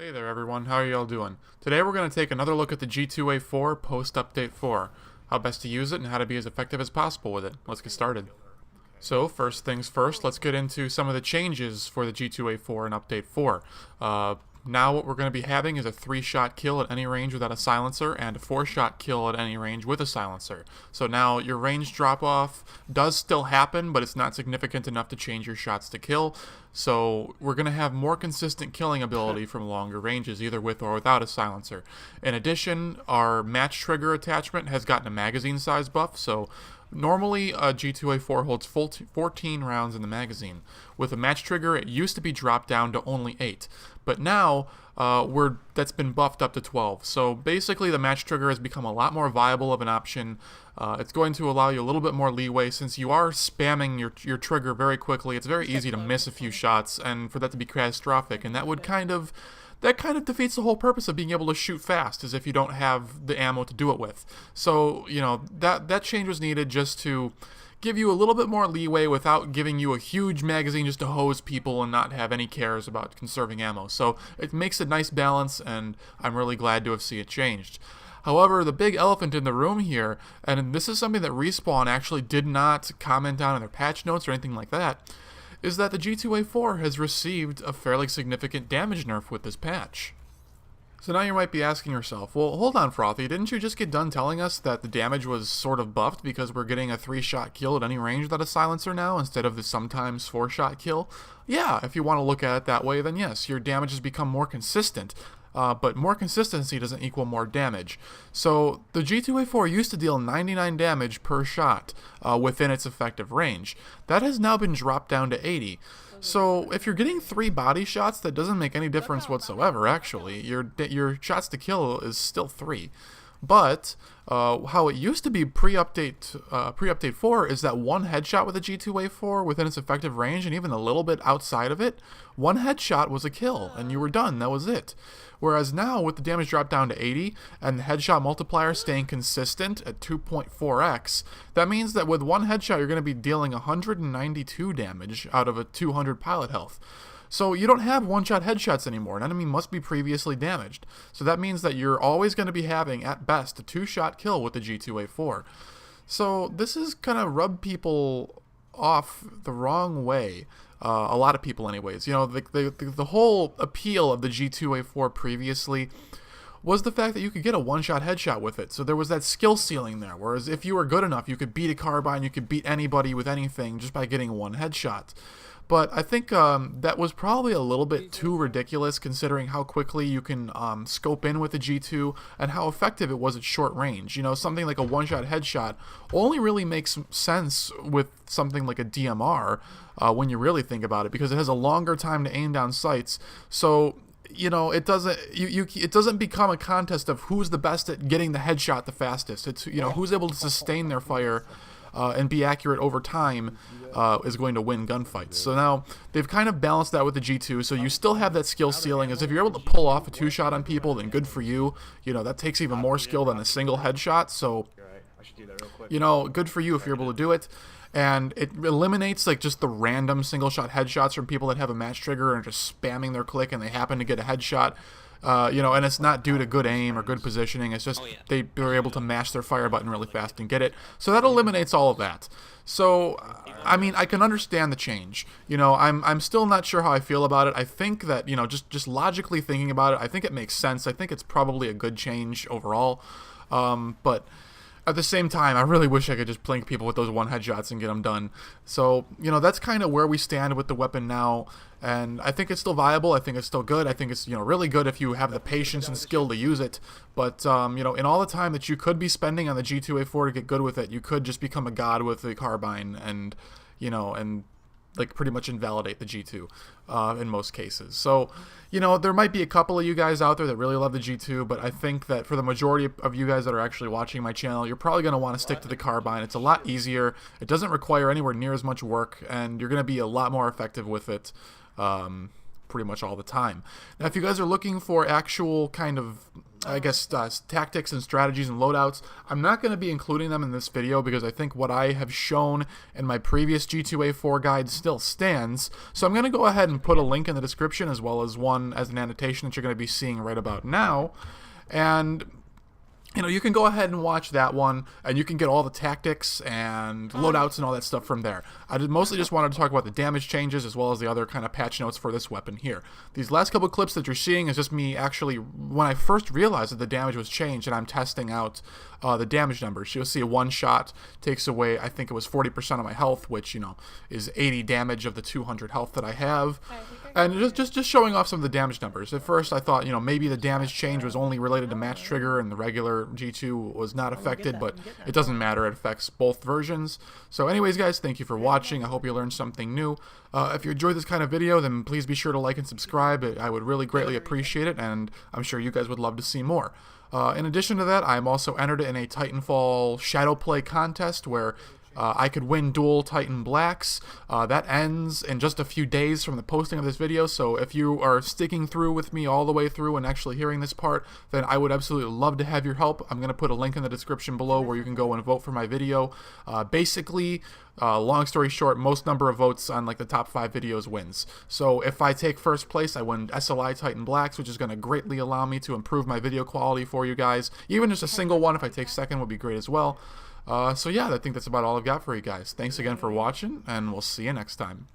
Hey there everyone, how are y'all doing? Today we're going to take another look at the G2A4 post-update 4, how best to use it and how to be as effective as possible with it. Let's get started. So first things first, let's get into some of the changes for the G2A4 in update 4. Now what we're going to be having is a 3-shot kill at any range without a silencer and a 4-shot kill at any range with a silencer. So now your range drop-off does still happen, but it's not significant enough to change your shots to kill. So we're going to have more consistent killing ability from longer ranges, either with or without a silencer. In addition, our match trigger attachment has gotten a magazine size buff, so normally, a G2A4 holds 14 rounds in the magazine. With a match trigger, it used to be dropped down to only 8, but now that's been buffed up to 12. So basically, the match trigger has become a lot more viable of an option. It's going to allow you a little bit more leeway since you are spamming your trigger very quickly. It's very easy to miss a few shots, and for that to be catastrophic, and that kind of defeats the whole purpose of being able to shoot fast, as if you don't have the ammo to do it with. So, you know, that change was needed just to give you a little bit more leeway without giving you a huge magazine just to hose people and not have any cares about conserving ammo. So it makes a nice balance, and I'm really glad to have seen it changed. However, the big elephant in the room here, and this is something that Respawn actually did not comment on in their patch notes or anything like that, is that the G2A4 has received a fairly significant damage nerf with this patch. So now you might be asking yourself, well, hold on, Frothy, didn't you just get done telling us that the damage was sort of buffed because we're getting a 3-shot kill at any range without a silencer now instead of the sometimes 4-shot kill? Yeah, if you want to look at it that way, then yes, your damage has become more consistent. But more consistency doesn't equal more damage. So the G2A4 used to deal 99 damage per shot within its effective range. That has now been dropped down to 80. So if you're getting 3 body shots, that doesn't make any difference whatsoever, actually. Your shots to kill is still 3. But how it used to be pre-update 4 is that 1 headshot with a G2A4 within its effective range, and even a little bit outside of it, 1 headshot was a kill, and you were done. That was it. Whereas now, with the damage drop down to 80, and the headshot multiplier staying consistent at 2.4x, that means that with 1 headshot, you're going to be dealing 192 damage out of a 200 pilot health. So you don't have one-shot headshots anymore. An enemy must be previously damaged. So that means that you're always going to be having, at best, a 2-shot kill with the G2A4. So this has kind of rubbed people off the wrong way. A lot of people anyways. You know, the whole appeal of the G2A4 previously was the fact that you could get a 1-shot headshot with it. So there was that skill ceiling there, whereas if you were good enough, you could beat a carbine, you could beat anybody with anything just by getting 1 headshot. But I think that was probably a little bit too ridiculous considering how quickly you can scope in with the G2 and how effective it was at short range. You know, something like a 1-shot headshot only really makes sense with something like a DMR when you really think about it, because it has a longer time to aim down sights. So, you know, it doesn't become a contest of who's the best at getting the headshot the fastest. It's, you know, who's able to sustain their fire and be accurate over time is going to win gunfights. So now they've kind of balanced that with the G2, so you still have that skill ceiling, as if you're able to pull off a 2-shot on people, then good for you. You know, that takes even more skill than a single headshot, so, you know, good for you if you're able to do it. And it eliminates like just the random single-shot headshots from people that have a match trigger and just spamming their click and they happen to get a headshot. You know, and it's not due to good aim or good positioning. It's just they're able to mash their fire button really fast and get it. So that eliminates all of that. So, I mean, I can understand the change. You know, I'm still not sure how I feel about it. I think that, you know, just logically thinking about it, I think it makes sense. I think it's probably a good change overall. But at the same time, I really wish I could just plink people with those 1 headshots and get them done. So, you know, that's kind of where we stand with the weapon now. And I think it's still viable. I think it's still good. I think it's, you know, really good if you have the patience and skill to use it. But, you know, in all the time that you could be spending on the G2A4 to get good with it, you could just become a god with the carbine and, you know, and like pretty much invalidate the G2 in most cases. So, you know, there might be a couple of you guys out there that really love the G2, but I think that for the majority of you guys that are actually watching my channel, you're probably going to want to stick to the carbine. It's a lot easier. It doesn't require anywhere near as much work, and you're going to be a lot more effective with it. pretty much all the time. Now, if you guys are looking for actual kind of, I guess, tactics and strategies and loadouts, I'm not going to be including them in this video because I think what I have shown in my previous G2A4 guide still stands. So I'm going to go ahead and put a link in the description as well as one as an annotation that you're going to be seeing right about now. And you know, you can go ahead and watch that one, and you can get all the tactics and loadouts and all that stuff from there. I mostly just wanted to talk about the damage changes as well as the other kind of patch notes for this weapon here. These last couple clips that you're seeing is just me actually, when I first realized that the damage was changed and I'm testing out the damage numbers. You'll see a one shot takes away, I think it was 40% of my health, which, you know, is 80 damage of the 200 health that I have. And just showing off some of the damage numbers. At first I thought, you know, maybe the damage change was only related to match trigger and the regular G2 was not affected, but it doesn't matter. It affects both versions. So anyways, guys, thank you for watching. I hope you learned something new. If you enjoyed this kind of video, then please be sure to like and subscribe. I would really greatly appreciate it, and I'm sure you guys would love to see more. In addition to that, I'm also entered in a Titanfall Shadow Play contest where I could win dual Titan Blacks. That ends in just a few days from the posting of this video, so if you are sticking through with me all the way through and actually hearing this part, then I would absolutely love to have your help. I'm going to put a link in the description below where you can go and vote for my video. Basically, long story short, most number of votes on like the top 5 videos wins. So if I take first place, I win SLI Titan Blacks, which is going to greatly allow me to improve my video quality for you guys. Even just a single one, if I take second, would be great as well. So yeah, I think that's about all I've got for you guys. Thanks again for watching, and we'll see you next time.